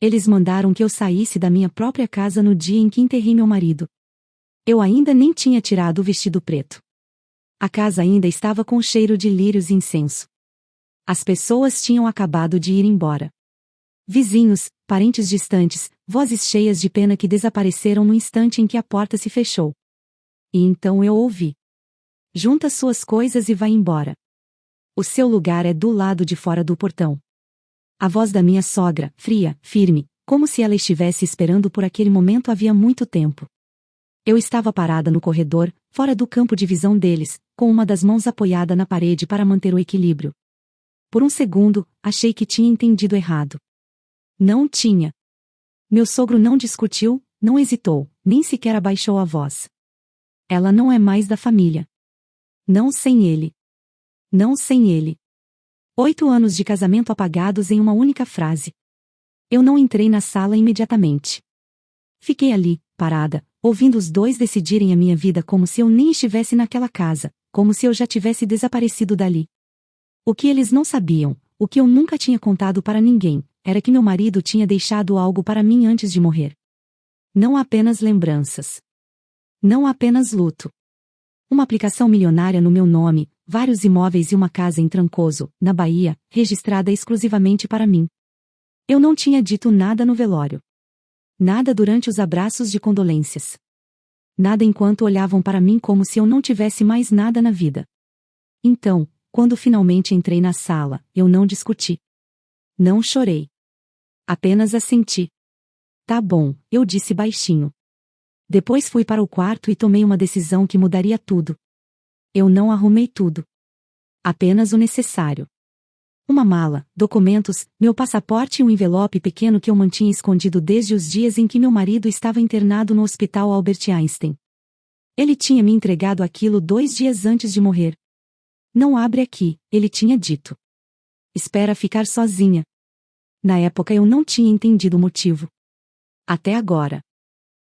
Eles mandaram que eu saísse da minha própria casa no dia em que enterrei meu marido. Eu ainda nem tinha tirado o vestido preto. A casa ainda estava com cheiro de lírios e incenso. As pessoas tinham acabado de ir embora. Vizinhos, parentes distantes, vozes cheias de pena que desapareceram no instante em que a porta se fechou. E então eu ouvi: junta suas coisas e vá embora. O seu lugar é do lado de fora do portão. A voz da minha sogra, fria, firme, como se ela estivesse esperando por aquele momento havia muito tempo. Eu estava parada no corredor, fora do campo de visão deles, com uma das mãos apoiada na parede para manter o equilíbrio. Por um segundo, achei que tinha entendido errado. Não tinha. Meu sogro não discutiu, não hesitou, nem sequer abaixou a voz. Ela não é mais da família. Não sem ele. Não sem ele. 8 anos de casamento apagados em uma única frase. Eu não entrei na sala imediatamente. Fiquei ali, parada, ouvindo os dois decidirem a minha vida como se eu nem estivesse naquela casa, como se eu já tivesse desaparecido dali. O que eles não sabiam, o que eu nunca tinha contado para ninguém, era que meu marido tinha deixado algo para mim antes de morrer. Não apenas lembranças. Não apenas luto. Uma aplicação milionária no meu nome, vários imóveis e uma casa em Trancoso, na Bahia, registrada exclusivamente para mim. Eu não tinha dito nada no velório. Nada durante os abraços de condolências. Nada enquanto olhavam para mim como se eu não tivesse mais nada na vida. Então, quando finalmente entrei na sala, eu não discuti. Não chorei. Apenas assenti. Tá bom, eu disse baixinho. Depois fui para o quarto e tomei uma decisão que mudaria tudo. Eu não arrumei tudo. Apenas o necessário. Uma mala, documentos, meu passaporte e um envelope pequeno que eu mantinha escondido desde os dias em que meu marido estava internado no Hospital Albert Einstein. Ele tinha me entregado aquilo 2 dias antes de morrer. Não abre aqui, ele tinha dito. Espera ficar sozinha. Na época eu não tinha entendido o motivo. Até agora.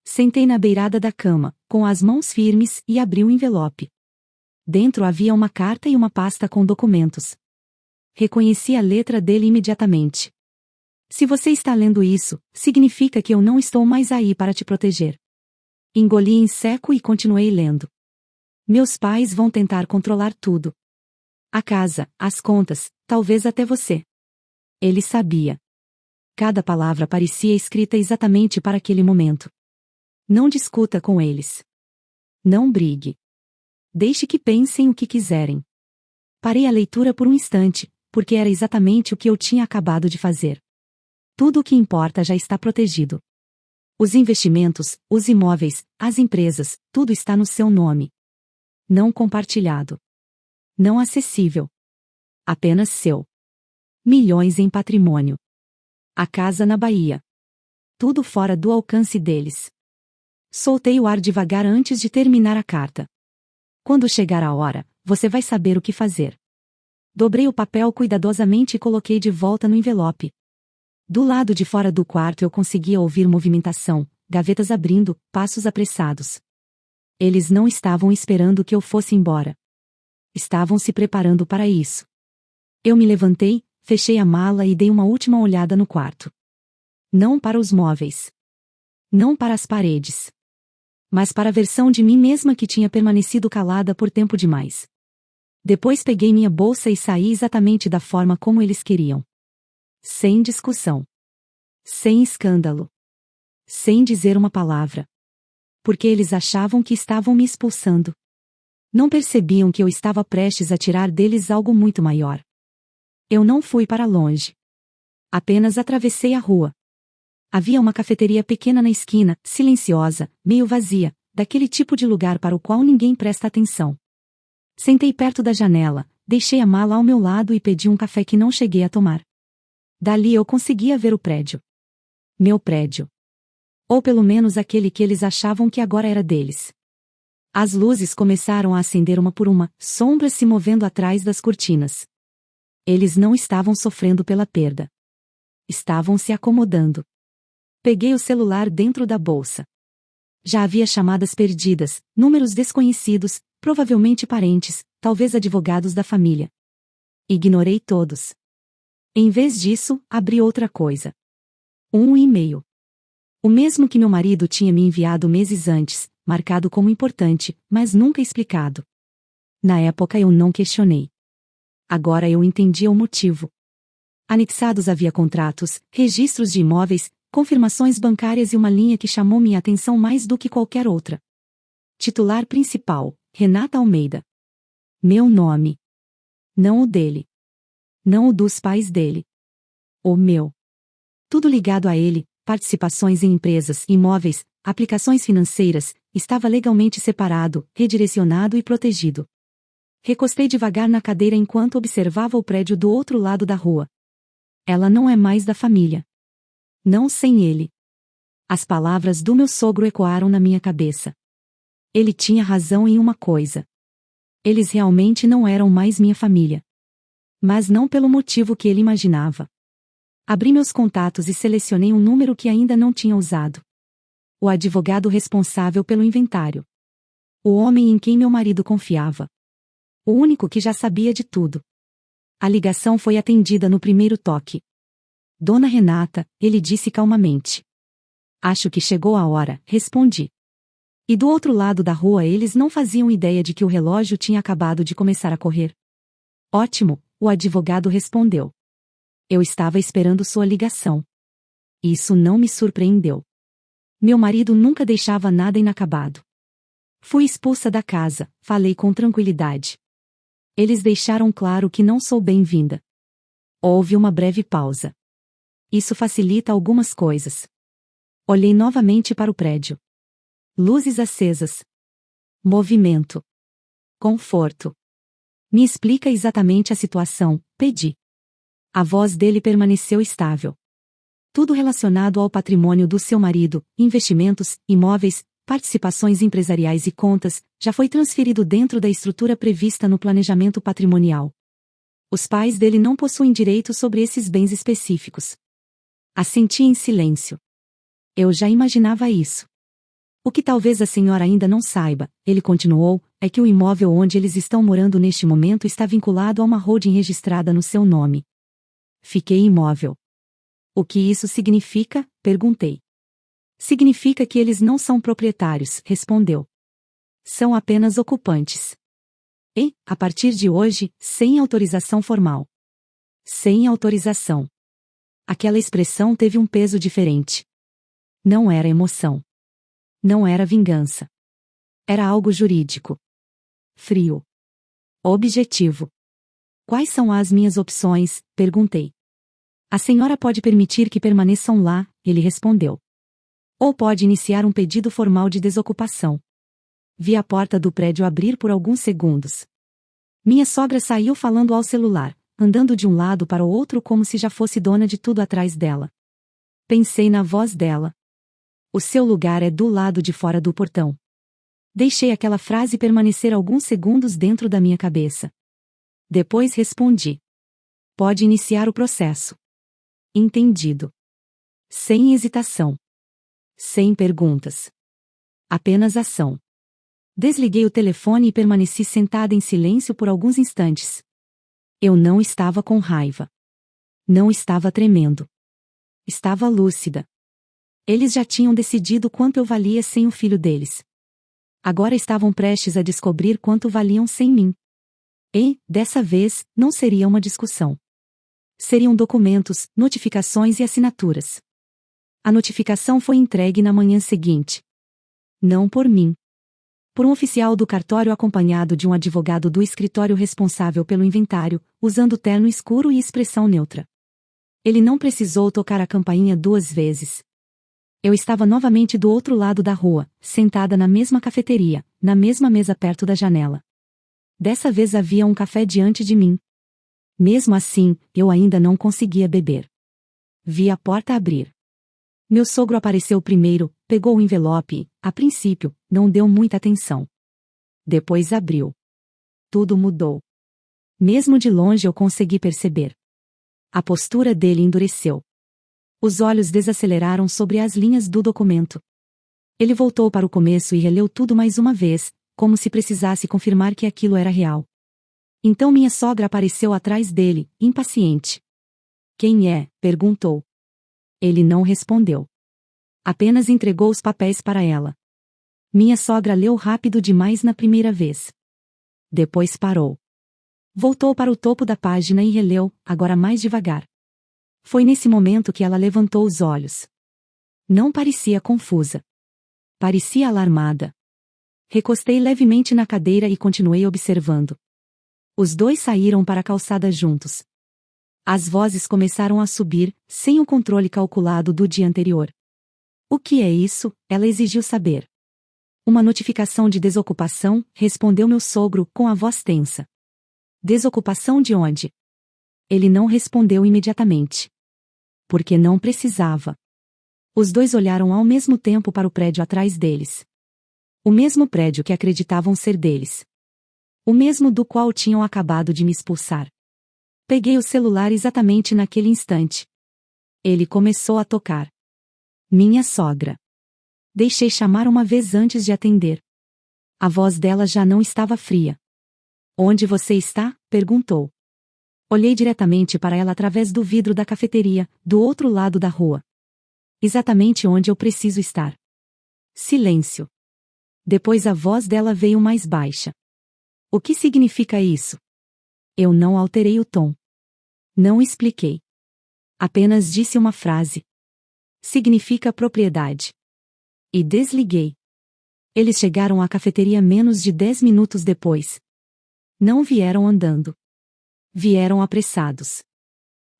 Sentei na beirada da cama, com as mãos firmes, e abri o envelope. Dentro havia uma carta e uma pasta com documentos. Reconheci a letra dele imediatamente. Se você está lendo isso, significa que eu não estou mais aí para te proteger. Engoli em seco e continuei lendo. Meus pais vão tentar controlar tudo. A casa, as contas, talvez até você. Ele sabia. Cada palavra parecia escrita exatamente para aquele momento. Não discuta com eles. Não brigue. Deixe que pensem o que quiserem. Parei a leitura por um instante, porque era exatamente o que eu tinha acabado de fazer. Tudo o que importa já está protegido. Os investimentos, os imóveis, as empresas, tudo está no seu nome. Não compartilhado. Não acessível. Apenas seu. Milhões em patrimônio. A casa na Bahia. Tudo fora do alcance deles. Soltei o ar devagar antes de terminar a carta. Quando chegar a hora, você vai saber o que fazer. Dobrei o papel cuidadosamente e coloquei de volta no envelope. Do lado de fora do quarto eu conseguia ouvir movimentação, gavetas abrindo, passos apressados. Eles não estavam esperando que eu fosse embora. Estavam se preparando para isso. Eu me levantei, fechei a mala e dei uma última olhada no quarto. Não para os móveis. Não para as paredes. Mas para a versão de mim mesma que tinha permanecido calada por tempo demais. Depois peguei minha bolsa e saí exatamente da forma como eles queriam. Sem discussão. Sem escândalo. Sem dizer uma palavra. Porque eles achavam que estavam me expulsando. Não percebiam que eu estava prestes a tirar deles algo muito maior. Eu não fui para longe. Apenas atravessei a rua. Havia uma cafeteria pequena na esquina, silenciosa, meio vazia, daquele tipo de lugar para o qual ninguém presta atenção. Sentei perto da janela, deixei a mala ao meu lado e pedi um café que não cheguei a tomar. Dali eu conseguia ver o prédio. Meu prédio. Ou pelo menos aquele que eles achavam que agora era deles. As luzes começaram a acender uma por uma, sombras se movendo atrás das cortinas. Eles não estavam sofrendo pela perda. Estavam se acomodando. Peguei o celular dentro da bolsa. Já havia chamadas perdidas, números desconhecidos, provavelmente parentes, talvez advogados da família. Ignorei todos. Em vez disso, abri outra coisa. Um e-mail. O mesmo que meu marido tinha me enviado meses antes, marcado como importante, mas nunca explicado. Na época eu não questionei. Agora eu entendia o motivo. Anexados havia contratos, registros de imóveis, confirmações bancárias e uma linha que chamou minha atenção mais do que qualquer outra. Titular principal, Renata Almeida. Meu nome. Não o dele. Não o dos pais dele. O meu. Tudo ligado a ele, participações em empresas, imóveis, aplicações financeiras, estava legalmente separado, redirecionado e protegido. Recostei devagar na cadeira enquanto observava o prédio do outro lado da rua. Ela não é mais da família. Não sem ele. As palavras do meu sogro ecoaram na minha cabeça. Ele tinha razão em uma coisa. Eles realmente não eram mais minha família. Mas não pelo motivo que ele imaginava. Abri meus contatos e selecionei um número que ainda não tinha usado. O advogado responsável pelo inventário. O homem em quem meu marido confiava. O único que já sabia de tudo. A ligação foi atendida no primeiro toque. Dona Renata, ele disse calmamente. Acho que chegou a hora, respondi. E do outro lado da rua eles não faziam ideia de que o relógio tinha acabado de começar a correr. Ótimo, o advogado respondeu. Eu estava esperando sua ligação. Isso não me surpreendeu. Meu marido nunca deixava nada inacabado. Fui expulsa da casa, falei com tranquilidade. Eles deixaram claro que não sou bem-vinda. Houve uma breve pausa. Isso facilita algumas coisas. Olhei novamente para o prédio. Luzes acesas. Movimento. Conforto. Me explica exatamente a situação, pedi. A voz dele permaneceu estável. Tudo relacionado ao patrimônio do seu marido, investimentos, imóveis, participações empresariais e contas, já foi transferido dentro da estrutura prevista no planejamento patrimonial. Os pais dele não possuem direito sobre esses bens específicos. Assenti em silêncio. Eu já imaginava isso. O que talvez a senhora ainda não saiba, ele continuou, é que o imóvel onde eles estão morando neste momento está vinculado a uma holding registrada no seu nome. Fiquei imóvel. O que isso significa? Perguntei. Significa que eles não são proprietários, respondeu. São apenas ocupantes. E, a partir de hoje, sem autorização formal. Sem autorização. Aquela expressão teve um peso diferente. Não era emoção. Não era vingança. Era algo jurídico. Frio. Objetivo. Quais são as minhas opções? Perguntei. A senhora pode permitir que permaneçam lá, ele respondeu. Ou pode iniciar um pedido formal de desocupação. Vi a porta do prédio abrir por alguns segundos. Minha sogra saiu falando ao celular, andando de um lado para o outro como se já fosse dona de tudo atrás dela. Pensei na voz dela. O seu lugar é do lado de fora do portão. Deixei aquela frase permanecer alguns segundos dentro da minha cabeça. Depois respondi. Pode iniciar o processo. Entendido. Sem hesitação. Sem perguntas. Apenas ação. Desliguei o telefone e permaneci sentada em silêncio por alguns instantes. Eu não estava com raiva. Não estava tremendo. Estava lúcida. Eles já tinham decidido quanto eu valia sem o filho deles. Agora estavam prestes a descobrir quanto valiam sem mim. E, dessa vez, não seria uma discussão. Seriam documentos, notificações e assinaturas. A notificação foi entregue na manhã seguinte. Não por mim. Por um oficial do cartório acompanhado de um advogado do escritório responsável pelo inventário, usando terno escuro e expressão neutra. Ele não precisou tocar a campainha 2 vezes. Eu estava novamente do outro lado da rua, sentada na mesma cafeteria, na mesma mesa perto da janela. Dessa vez havia um café diante de mim. Mesmo assim, eu ainda não conseguia beber. Vi a porta abrir. Meu sogro apareceu primeiro, pegou o envelope e, a princípio, não deu muita atenção. Depois abriu. Tudo mudou. Mesmo de longe eu consegui perceber. A postura dele endureceu. Os olhos desaceleraram sobre as linhas do documento. Ele voltou para o começo e releu tudo mais uma vez, como se precisasse confirmar que aquilo era real. Então minha sogra apareceu atrás dele, impaciente. Quem é? Perguntou. Ele não respondeu. Apenas entregou os papéis para ela. Minha sogra leu rápido demais na primeira vez. Depois parou. Voltou para o topo da página e releu, agora mais devagar. Foi nesse momento que ela levantou os olhos. Não parecia confusa. Parecia alarmada. Recostei levemente na cadeira e continuei observando. Os dois saíram para a calçada juntos. As vozes começaram a subir, sem o controle calculado do dia anterior. O que é isso? Ela exigiu saber. Uma notificação de desocupação, respondeu meu sogro com a voz tensa. Desocupação de onde? Ele não respondeu imediatamente. Porque não precisava. Os dois olharam ao mesmo tempo para o prédio atrás deles. O mesmo prédio que acreditavam ser deles. O mesmo do qual tinham acabado de me expulsar. Peguei o celular exatamente naquele instante. Ele começou a tocar. Minha sogra. Deixei chamar uma vez antes de atender. A voz dela já não estava fria. Onde você está? Perguntou. Olhei diretamente para ela através do vidro da cafeteria, do outro lado da rua. Exatamente onde eu preciso estar. Silêncio. Depois a voz dela veio mais baixa. O que significa isso? Eu não alterei o tom. Não expliquei. Apenas disse uma frase. Significa propriedade. E desliguei. Eles chegaram à cafeteria menos de 10 minutos depois. Não vieram andando. Vieram apressados.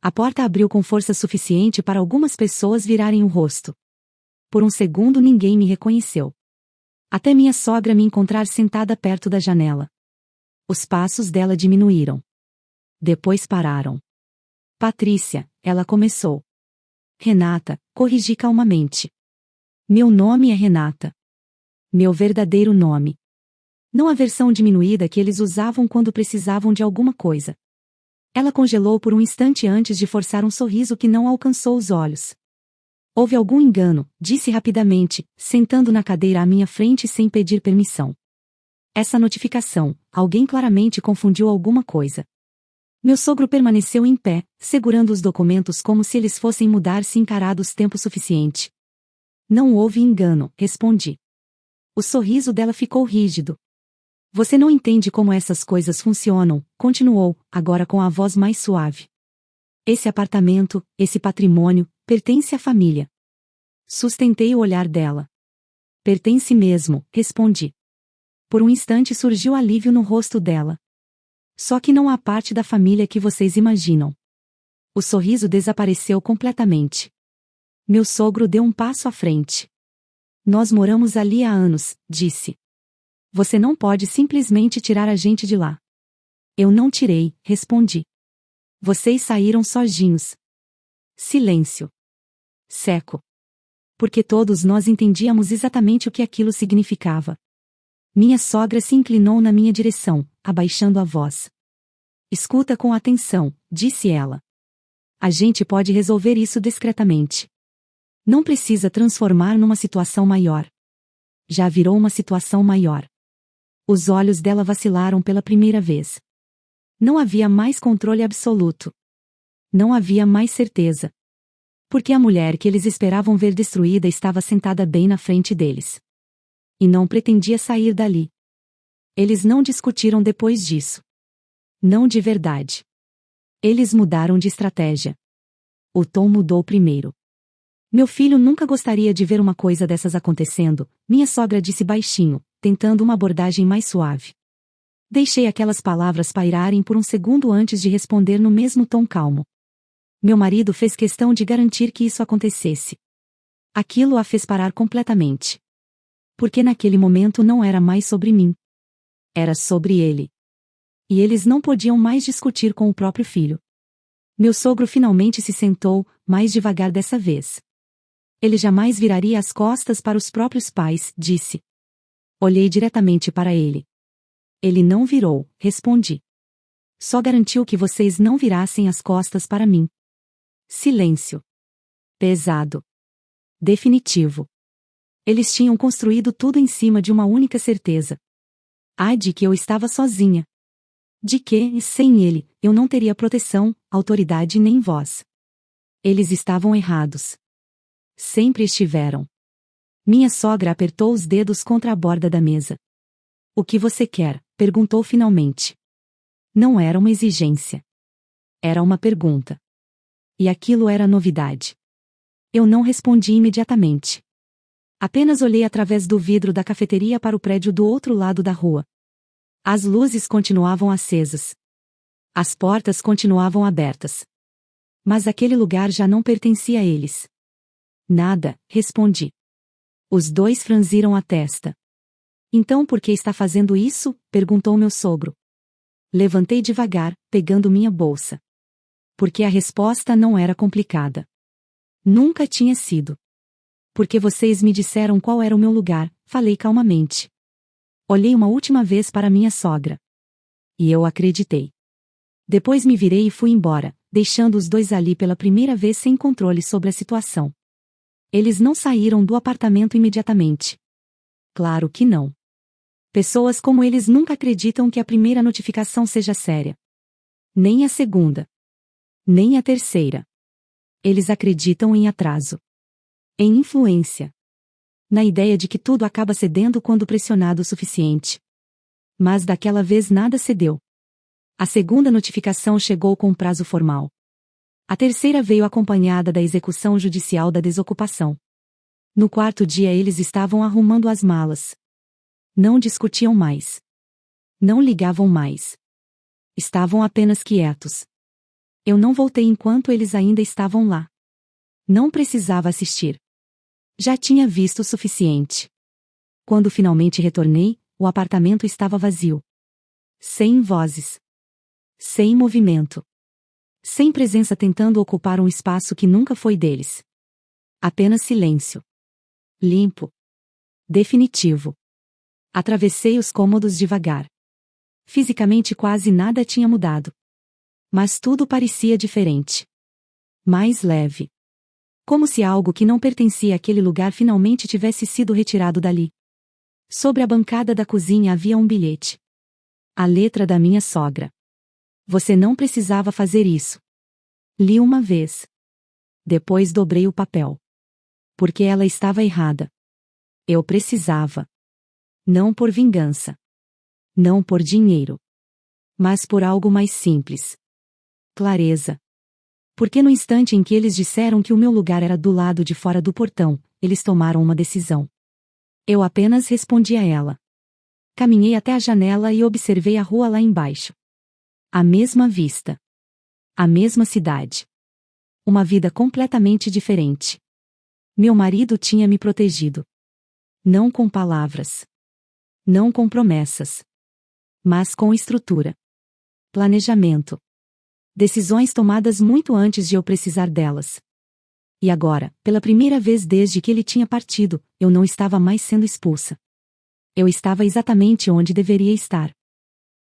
A porta abriu com força suficiente para algumas pessoas virarem o rosto. Por um segundo ninguém me reconheceu. Até minha sogra me encontrar sentada perto da janela. Os passos dela diminuíram. Depois pararam. Patrícia, ela começou. Renata, corrigi calmamente. Meu nome é Renata. Meu verdadeiro nome. Não a versão diminuída que eles usavam quando precisavam de alguma coisa. Ela congelou por um instante antes de forçar um sorriso que não alcançou os olhos. Houve algum engano, disse rapidamente, sentando na cadeira à minha frente sem pedir permissão. Essa notificação, alguém claramente confundiu alguma coisa. Meu sogro permaneceu em pé, segurando os documentos como se eles fossem mudar-se encarados tempo suficiente. Não houve engano, respondi. O sorriso dela ficou rígido. Você não entende como essas coisas funcionam, continuou, agora com a voz mais suave. Esse apartamento, esse patrimônio, pertence à família. Sustentei o olhar dela. Pertence mesmo, respondi. Por um instante surgiu alívio no rosto dela. Só que não há parte da família que vocês imaginam. O sorriso desapareceu completamente. Meu sogro deu um passo à frente. Nós moramos ali há anos, disse. Você não pode simplesmente tirar a gente de lá. Eu não tirei, respondi. Vocês saíram sozinhos. Silêncio. Seco. Porque todos nós entendíamos exatamente o que aquilo significava. Minha sogra se inclinou na minha direção, abaixando a voz. Escuta com atenção, disse ela. A gente pode resolver isso discretamente. Não precisa transformar numa situação maior. Já virou uma situação maior. Os olhos dela vacilaram pela primeira vez. Não havia mais controle absoluto. Não havia mais certeza. Porque a mulher que eles esperavam ver destruída estava sentada bem na frente deles. E não pretendia sair dali. Eles não discutiram depois disso. Não de verdade. Eles mudaram de estratégia. O tom mudou primeiro. Meu filho nunca gostaria de ver uma coisa dessas acontecendo, minha sogra disse baixinho, tentando uma abordagem mais suave. Deixei aquelas palavras pairarem por um segundo antes de responder no mesmo tom calmo. Meu marido fez questão de garantir que isso acontecesse. Aquilo a fez parar completamente. Porque naquele momento não era mais sobre mim. Era sobre ele. E eles não podiam mais discutir com o próprio filho. Meu sogro finalmente se sentou, mais devagar dessa vez. Ele jamais viraria as costas para os próprios pais, disse. Olhei diretamente para ele. Ele não virou, respondi. Só garantiu que vocês não virassem as costas para mim. Silêncio. Pesado. Definitivo. Eles tinham construído tudo em cima de uma única certeza. De que eu estava sozinha. De que, sem ele, eu não teria proteção, autoridade nem voz. Eles estavam errados. Sempre estiveram. Minha sogra apertou os dedos contra a borda da mesa. O que você quer? Perguntou finalmente. Não era uma exigência. Era uma pergunta. E aquilo era novidade. Eu não respondi imediatamente. Apenas olhei através do vidro da cafeteria para o prédio do outro lado da rua. As luzes continuavam acesas. As portas continuavam abertas. Mas aquele lugar já não pertencia a eles. Nada, respondi. Os dois franziram a testa. Então por que está fazendo isso? Perguntou meu sogro. Levantei devagar, pegando minha bolsa. Porque a resposta não era complicada. Nunca tinha sido. Porque vocês me disseram qual era o meu lugar, falei calmamente. Olhei uma última vez para minha sogra. E eu acreditei. Depois me virei e fui embora, deixando os dois ali pela primeira vez sem controle sobre a situação. Eles não saíram do apartamento imediatamente. Claro que não. Pessoas como eles nunca acreditam que a primeira notificação seja séria. Nem a segunda. Nem a terceira. Eles acreditam em atraso. Em influência. Na ideia de que tudo acaba cedendo quando pressionado o suficiente. Mas daquela vez nada cedeu. A segunda notificação chegou com prazo formal. A terceira veio acompanhada da execução judicial da desocupação. No quarto dia eles estavam arrumando as malas. Não discutiam mais. Não ligavam mais. Estavam apenas quietos. Eu não voltei enquanto eles ainda estavam lá. Não precisava assistir. Já tinha visto o suficiente. Quando finalmente retornei, o apartamento estava vazio. Sem vozes. Sem movimento. Sem presença tentando ocupar um espaço que nunca foi deles. Apenas silêncio. Limpo. Definitivo. Atravessei os cômodos devagar. Fisicamente quase nada tinha mudado. Mas tudo parecia diferente. Mais leve. Como se algo que não pertencia àquele lugar finalmente tivesse sido retirado dali. Sobre a bancada da cozinha havia um bilhete. A letra da minha sogra. Você não precisava fazer isso. Li uma vez. Depois dobrei o papel. Porque ela estava errada. Eu precisava. Não por vingança. Não por dinheiro. Mas por algo mais simples. Clareza. Porque no instante em que eles disseram que o meu lugar era do lado de fora do portão, eles tomaram uma decisão. Eu apenas respondi a ela. Caminhei até a janela e observei a rua lá embaixo. A mesma vista. A mesma cidade. Uma vida completamente diferente. Meu marido tinha me protegido. Não com palavras. Não com promessas. Mas com estrutura. Planejamento. Decisões tomadas muito antes de eu precisar delas. E agora, pela primeira vez desde que ele tinha partido, eu não estava mais sendo expulsa. Eu estava exatamente onde deveria estar.